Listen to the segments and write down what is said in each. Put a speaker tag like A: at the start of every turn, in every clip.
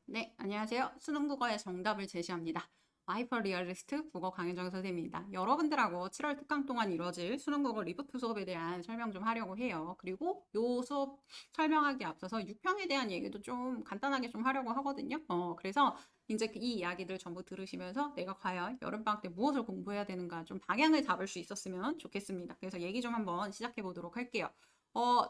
A: 네, 안녕하세요. 수능 국어의 정답을 제시합니다. 하이퍼 리얼리스트 국어 강윤정 선생님입니다. 여러분들하고 7월 특강 동안 이루어질 수능 국어 리부트 수업에 대한 설명 좀 하려고 해요. 그리고 요 수업 설명하기 앞서서 유평에 대한 얘기도 좀 간단하게 좀 하려고 하거든요. 그래서 이제 이 이야기들 전부 들으시면서 내가 과연 여름방학 때 무엇을 공부해야 되는가 좀 방향을 잡을 수 있었으면 좋겠습니다. 그래서 얘기 좀 한번 시작해 보도록 할게요.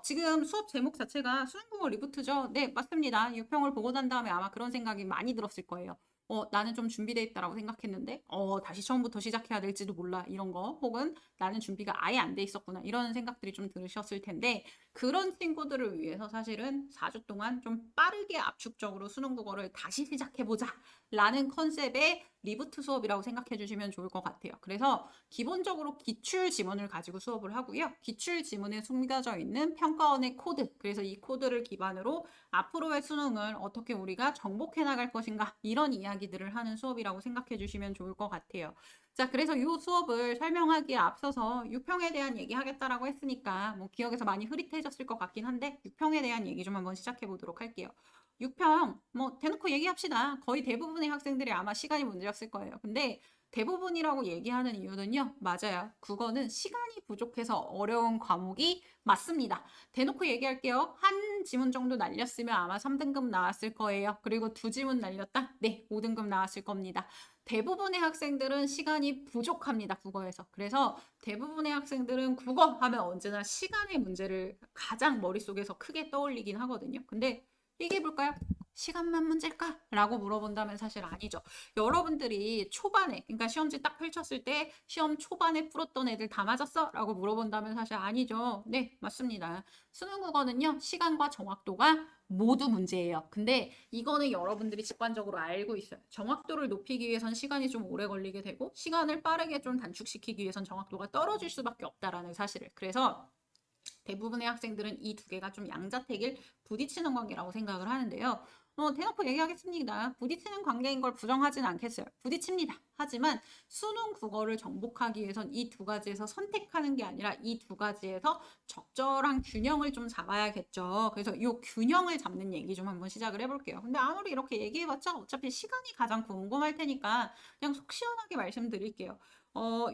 A: 지금 수업 제목 자체가 수능국어 리부트죠? 네, 맞습니다. 유평을 보고 난 다음에 아마 그런 생각이 많이 들었을 거예요. 나는 좀 준비돼 있다라고 생각했는데, 다시 처음부터 시작해야 될지도 몰라. 이런 거. 혹은 나는 준비가 아예 안 돼 있었구나. 이런 생각들이 좀 들으셨을 텐데, 그런 친구들을 위해서 사실은 4주 동안 좀 빠르게 압축적으로 수능국어를 다시 시작해보자. 라는 컨셉의 리부트 수업이라고 생각해 주시면 좋을 것 같아요. 그래서 기본적으로 기출 지문을 가지고 수업을 하고요. 기출 지문에 숨겨져 있는 평가원의 코드, 그래서 이 코드를 기반으로 앞으로의 수능을 어떻게 우리가 정복해 나갈 것인가, 이런 이야기들을 하는 수업이라고 생각해 주시면 좋을 것 같아요. 자, 그래서 이 수업을 설명하기에 앞서서 유평에 대한 얘기 하겠다라고 했으니까 뭐 기억에서 많이 흐릿해졌을 것 같긴 한데 유평에 대한 얘기 좀 한번 시작해 보도록 할게요. 6평, 뭐, 대놓고 얘기합시다. 거의 대부분의 학생들이 아마 시간이 문제였을 거예요. 근데 대부분이라고 얘기하는 이유는요, 맞아요. 국어는 시간이 부족해서 어려운 과목이 맞습니다. 대놓고 얘기할게요. 한 지문 정도 날렸으면 아마 3등급 나왔을 거예요. 그리고 두 지문 날렸다? 네, 5등급 나왔을 겁니다. 대부분의 학생들은 시간이 부족합니다, 국어에서. 그래서 대부분의 학생들은 국어 하면 언제나 시간의 문제를 가장 머릿속에서 크게 떠올리긴 하거든요. 근데 얘기해 볼까요? 시간만 문제일까? 라고 물어본다면 사실 아니죠. 여러분들이 초반에, 그러니까 시험지 딱 펼쳤을 때 시험 초반에 풀었던 애들 다 맞았어? 라고 물어본다면 사실 아니죠. 네, 맞습니다. 수능 국어는요, 시간과 정확도가 모두 문제예요. 근데 이거는 여러분들이 직관적으로 알고 있어요. 정확도를 높이기 위해선 시간이 좀 오래 걸리게 되고, 시간을 빠르게 좀 단축시키기 위해선 정확도가 떨어질 수밖에 없다라는 사실을. 그래서 대부분의 학생들은 이 두 개가 좀 양자택일 부딪히는 관계라고 생각을 하는데요. 대놓고 얘기하겠습니다. 부딪히는 관계인 걸 부정하진 않겠어요. 부딪힙니다. 하지만 수능 국어를 정복하기 위해선 이 두 가지에서 선택하는 게 아니라 이 두 가지에서 적절한 균형을 좀 잡아야겠죠. 그래서 이 균형을 잡는 얘기 좀 한번 시작을 해볼게요. 근데 아무리 이렇게 얘기해봤자 어차피 시간이 가장 궁금할 테니까 그냥 속 시원하게 말씀드릴게요.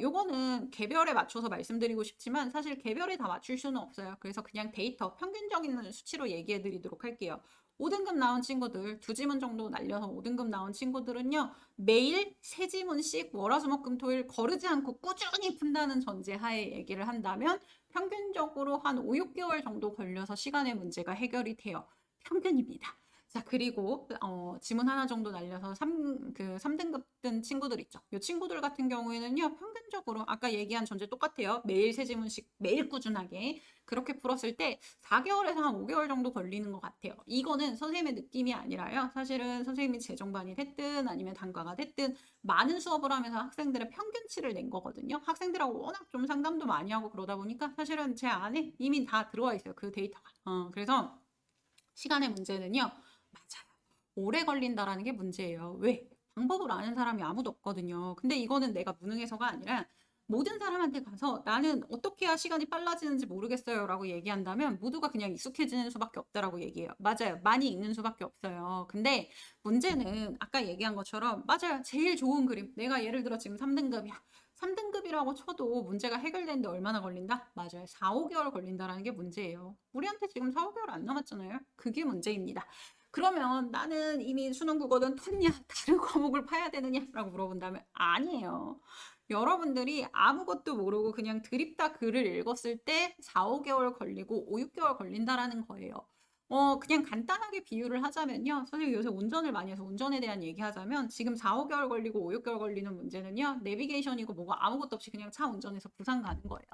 A: 요거는 개별에 맞춰서 말씀드리고 싶지만 사실 개별에 다 맞출 수는 없어요. 그래서 그냥 데이터, 평균적인 수치로 얘기해 드리도록 할게요. 5등급 나온 친구들, 두 지문 정도 날려서 5등급 나온 친구들은요, 매일 세 지문씩 월화수목금토일 거르지 않고 꾸준히 푼다는 전제하에 얘기를 한다면 평균적으로 한 5, 6개월 정도 걸려서 시간의 문제가 해결이 돼요. 평균입니다. 자, 그리고 지문 하나 정도 날려서 3등급 든 친구들 있죠. 이 친구들 같은 경우에는요, 평균적으로 아까 얘기한 전제 똑같아요. 매일 세 지문씩 매일 꾸준하게 그렇게 풀었을 때 4개월에서 한 5개월 정도 걸리는 것 같아요. 이거는 선생님의 느낌이 아니라요. 사실은 선생님이 재정반이 됐든 아니면 단과가 됐든 많은 수업을 하면서 학생들의 평균치를 낸 거거든요. 학생들하고 워낙 좀 상담도 많이 하고 그러다 보니까 사실은 제 안에 이미 다 들어와 있어요. 그 데이터가. 그래서 시간의 문제는요. 맞아요. 오래 걸린다라는 게 문제예요. 왜? 방법을 아는 사람이 아무도 없거든요. 근데 이거는 내가 무능해서가 아니라 모든 사람한테 가서 나는 어떻게 해야 시간이 빨라지는지 모르겠어요 라고 얘기한다면 모두가 그냥 익숙해지는 수밖에 없다라고 얘기해요. 맞아요. 많이 읽는 수밖에 없어요. 근데 문제는 아까 얘기한 것처럼 맞아요. 제일 좋은 그림. 내가 예를 들어 지금 3등급이야. 3등급이라고 쳐도 문제가 해결되는데 얼마나 걸린다? 맞아요. 4, 5개월 걸린다라는 게 문제예요. 우리한테 지금 4, 5개월 안 남았잖아요. 그게 문제입니다. 그러면 나는 이미 수능 국어는 텄냐? 다른 과목을 파야 되느냐라고 물어본다면 아니에요. 여러분들이 아무것도 모르고 그냥 드립다 글을 읽었을 때 4, 5개월 걸리고 5, 6개월 걸린다라는 거예요. 그냥 간단하게 비유를 하자면요. 선생님 요새 운전을 많이 해서 운전에 대한 얘기 하자면 지금 4, 5개월 걸리고 5, 6개월 걸리는 문제는요. 내비게이션이고 뭐가 아무것도 없이 그냥 차 운전해서 부산 가는 거예요.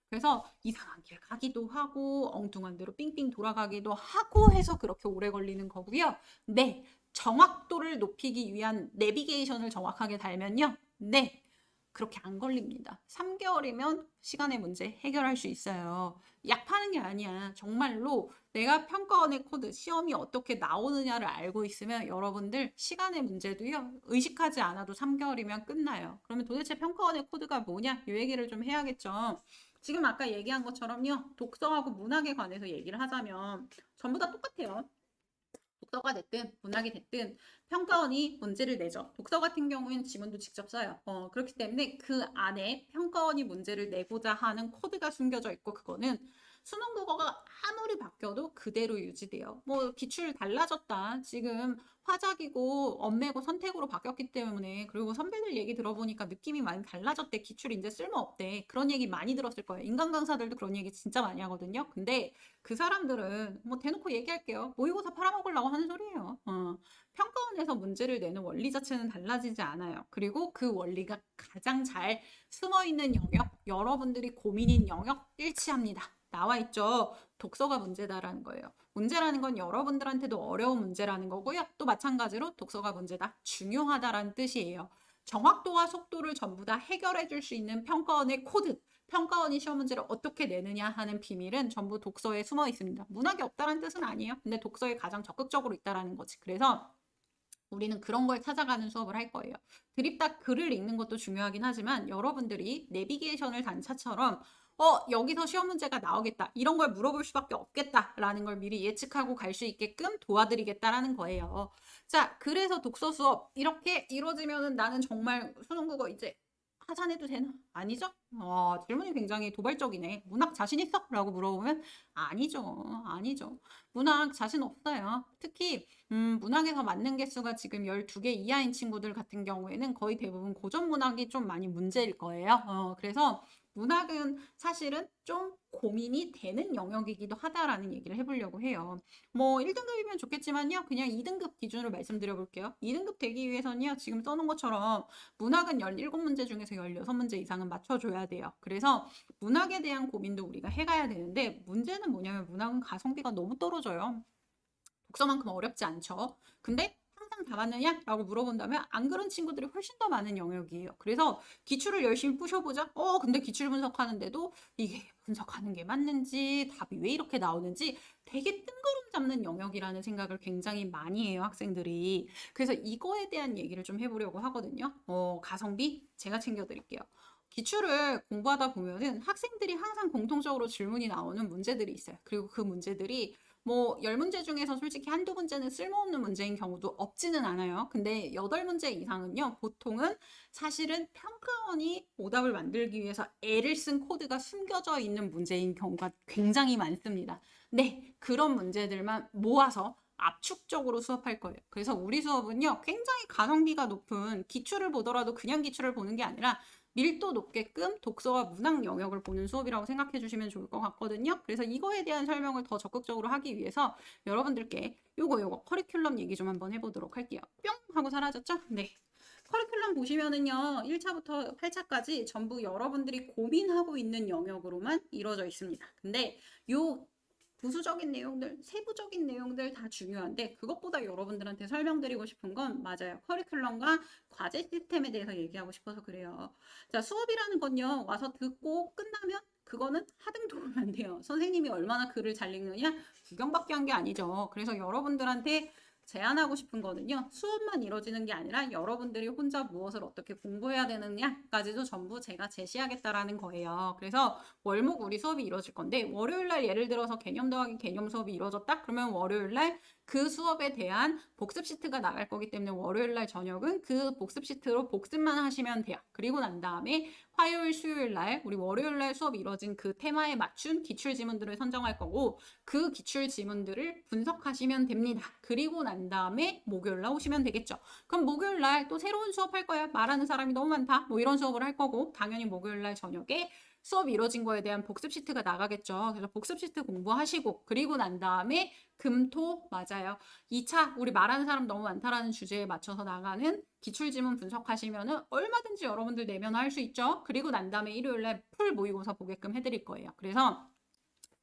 A: 그래서 이상한 길 가기도 하고 엉뚱한 데로 삥삥 돌아가기도 하고 해서 그렇게 오래 걸리는 거고요. 네, 정확도를 높이기 위한 내비게이션을 정확하게 달면요. 네, 그렇게 안 걸립니다. 3개월이면 시간의 문제 해결할 수 있어요. 약 파는 게 아니야. 정말로 내가 평가원의 코드, 시험이 어떻게 나오느냐를 알고 있으면 여러분들 시간의 문제도요. 의식하지 않아도 3개월이면 끝나요. 그러면 도대체 평가원의 코드가 뭐냐? 이 얘기를 좀 해야겠죠. 지금 아까 얘기한 것처럼요. 독서하고 문학에 관해서 얘기를 하자면 전부 다 똑같아요. 독서가 됐든 문학이 됐든 평가원이 문제를 내죠. 독서 같은 경우에는 지문도 직접 써요. 그렇기 때문에 그 안에 평가원이 문제를 내고자 하는 코드가 숨겨져 있고 그거는 수능 국어가 아무리 바뀌어도 그대로 유지돼요. 뭐 기출 달라졌다. 지금 화작이고 엄매고 선택으로 바뀌었기 때문에 그리고 선배들 얘기 들어보니까 느낌이 많이 달라졌대. 기출 이제 쓸모없대. 그런 얘기 많이 들었을 거예요. 인간 강사들도 그런 얘기 진짜 많이 하거든요. 근데 그 사람들은 뭐 대놓고 얘기할게요. 모의고사 팔아먹으려고 하는 소리예요. 평가원에서 문제를 내는 원리 자체는 달라지지 않아요. 그리고 그 원리가 가장 잘 숨어있는 영역, 여러분들이 고민인 영역 일치합니다. 나와 있죠. 독서가 문제다라는 거예요. 문제라는 건 여러분들한테도 어려운 문제라는 거고요. 또 마찬가지로 독서가 문제다. 중요하다라는 뜻이에요. 정확도와 속도를 전부 다 해결해 줄 수 있는 평가원의 코드, 평가원이 시험 문제를 어떻게 내느냐 하는 비밀은 전부 독서에 숨어 있습니다. 문학이 없다는 뜻은 아니에요. 근데 독서에 가장 적극적으로 있다라는 거지. 그래서 우리는 그런 걸 찾아가는 수업을 할 거예요. 드립다 글을 읽는 것도 중요하긴 하지만 여러분들이 내비게이션을 단 차처럼 여기서 시험 문제가 나오겠다. 이런 걸 물어볼 수밖에 없겠다라는 걸 미리 예측하고 갈 수 있게끔 도와드리겠다라는 거예요. 자, 그래서 독서 수업 이렇게 이루어지면은 나는 정말 수능 국어 이제 하산해도 되나? 아니죠? 질문이 굉장히 도발적이네. 문학 자신 있어? 라고 물어보면 아니죠. 아니죠. 문학 자신 없어요. 특히 문학에서 맞는 개수가 지금 12개 이하인 친구들 같은 경우에는 거의 대부분 고전 문학이 좀 많이 문제일 거예요. 그래서 문학은 사실은 좀 고민이 되는 영역이기도 하다라는 얘기를 해보려고 해요. 뭐 1등급이면 좋겠지만요. 그냥 2등급 기준으로 말씀드려 볼게요. 2등급 되기 위해서는요. 지금 써놓은 것처럼 문학은 17문제 중에서 16문제 이상은 맞춰줘야 돼요. 그래서 문학에 대한 고민도 우리가 해가야 되는데 문제는 뭐냐면 문학은 가성비가 너무 떨어져요. 독서만큼 어렵지 않죠. 근데 항상 다 맞느냐? 라고 물어본다면 안 그런 친구들이 훨씬 더 많은 영역이에요. 그래서 기출을 열심히 푸셔보자. 근데 기출 분석하는데도 이게 분석하는 게 맞는지 답이 왜 이렇게 나오는지 되게 뜬구름 잡는 영역이라는 생각을 굉장히 많이 해요, 학생들이. 그래서 이거에 대한 얘기를 좀 해보려고 하거든요. 가성비 제가 챙겨드릴게요. 기출을 공부하다 보면은 학생들이 항상 공통적으로 질문이 나오는 문제들이 있어요. 그리고 그 문제들이 뭐 10문제 중에서 솔직히 한두 문제는 쓸모없는 문제인 경우도 없지는 않아요. 근데 8문제 이상은요. 보통은 사실은 평가원이 오답을 만들기 위해서 애를 쓴 코드가 숨겨져 있는 문제인 경우가 굉장히 많습니다. 네, 그런 문제들만 모아서 압축적으로 수업할 거예요. 그래서 우리 수업은요. 굉장히 가성비가 높은 기출을 보더라도 그냥 기출을 보는 게 아니라 밀도 높게끔 독서와 문학 영역을 보는 수업이라고 생각해 주시면 좋을 것 같거든요. 그래서 이거에 대한 설명을 더 적극적으로 하기 위해서 여러분들께 요거 커리큘럼 얘기 좀 한번 해보도록 할게요. 뿅 하고 사라졌죠? 네. 커리큘럼 보시면은요. 1차부터 8차까지 전부 여러분들이 고민하고 있는 영역으로만 이루어져 있습니다. 근데 요 부수적인 내용들, 세부적인 내용들 다 중요한데 그것보다 여러분들한테 설명드리고 싶은 건 맞아요. 커리큘럼과 과제 시스템에 대해서 얘기하고 싶어서 그래요. 자, 수업이라는 건요. 와서 듣고 끝나면 그거는 하등도 보면 안 돼요. 선생님이 얼마나 글을 잘 읽느냐 구경밖에 한 게 아니죠. 그래서 여러분들한테 제안하고 싶은 거는요. 수업만 이루어지는 게 아니라 여러분들이 혼자 무엇을 어떻게 공부해야 되느냐까지도 전부 제가 제시하겠다라는 거예요. 그래서 월목 우리 수업이 이루어질 건데 월요일 날 예를 들어서 개념 더하기 개념 수업이 이루어졌다? 그러면 월요일 날 그 수업에 대한 복습 시트가 나갈 거기 때문에 월요일 날 저녁은 그 복습 시트로 복습만 하시면 돼요. 그리고 난 다음에 화요일, 수요일 날 우리 월요일 날 수업이 이루어진 그 테마에 맞춘 기출 지문들을 선정할 거고 그 기출 지문들을 분석하시면 됩니다. 그리고 난 다음에 목요일 날 오시면 되겠죠. 그럼 목요일 날 또 새로운 수업 할 거야. 말하는 사람이 너무 많다. 뭐 이런 수업을 할 거고 당연히 목요일 날 저녁에 수업이 이루어진 거에 대한 복습 시트가 나가겠죠. 그래서 복습 시트 공부하시고 그리고 난 다음에 금토 맞아요. 2차 우리 말하는 사람 너무 많다라는 주제에 맞춰서 나가는 기출지문 분석하시면은 얼마든지 여러분들 내면 할 수 있죠. 그리고 난 다음에 일요일날 풀 모의고사 보게끔 해드릴 거예요. 그래서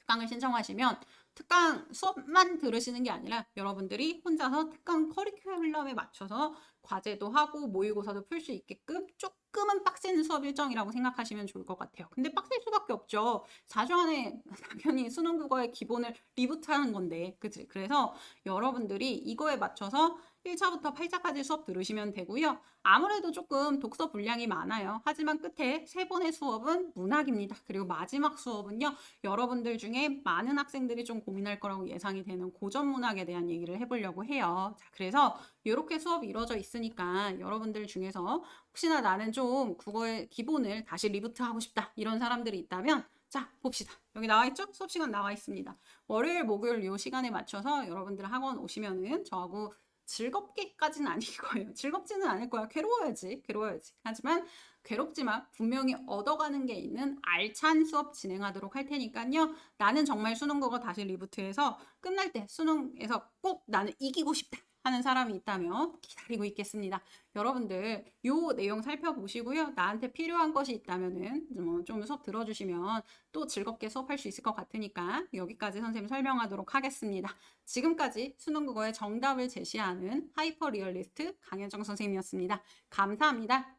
A: 특강을 신청하시면 특강 수업만 들으시는 게 아니라 여러분들이 혼자서 특강 커리큘럼에 맞춰서 과제도 하고 모의고사도 풀 수 있게끔 조금은 빡센 수업 일정이라고 생각하시면 좋을 것 같아요. 근데 빡셀 수밖에 없죠. 4주 안에 당연히 수능 국어의 기본을 리부트하는 건데 그치? 그래서 여러분들이 이거에 맞춰서 1차부터 8차까지 수업 들으시면 되고요. 아무래도 조금 독서 분량이 많아요. 하지만 끝에 세 번의 수업은 문학입니다. 그리고 마지막 수업은요. 여러분들 중에 많은 학생들이 좀 고민할 거라고 예상이 되는 고전 문학에 대한 얘기를 해보려고 해요. 자, 그래서 이렇게 수업이 이루어져 있으니까 여러분들 중에서 혹시나 나는 좀 국어의 기본을 다시 리부트하고 싶다 이런 사람들이 있다면 자, 봅시다. 여기 나와 있죠? 수업 시간 나와 있습니다. 월요일, 목요일 요 시간에 맞춰서 여러분들 학원 오시면은 저하고 즐겁게까지는 아닐 거예요. 즐겁지는 않을 거야. 괴로워야지. 괴로워야지. 하지만 괴롭지만 분명히 얻어가는 게 있는 알찬 수업 진행하도록 할 테니까요. 나는 정말 수능국어 다시 리부트해서 끝날 때 수능에서 꼭 나는 이기고 싶다 하는 사람이 있다면 기다리고 있겠습니다. 여러분들 요 내용 살펴보시고요. 나한테 필요한 것이 있다면은 좀 수업 들어주시면 또 즐겁게 수업할 수 있을 것 같으니까 여기까지 선생님 설명하도록 하겠습니다. 지금까지 수능국어의 정답을 제시하는 하이퍼 리얼리스트 강현정 선생님이었습니다. 감사합니다.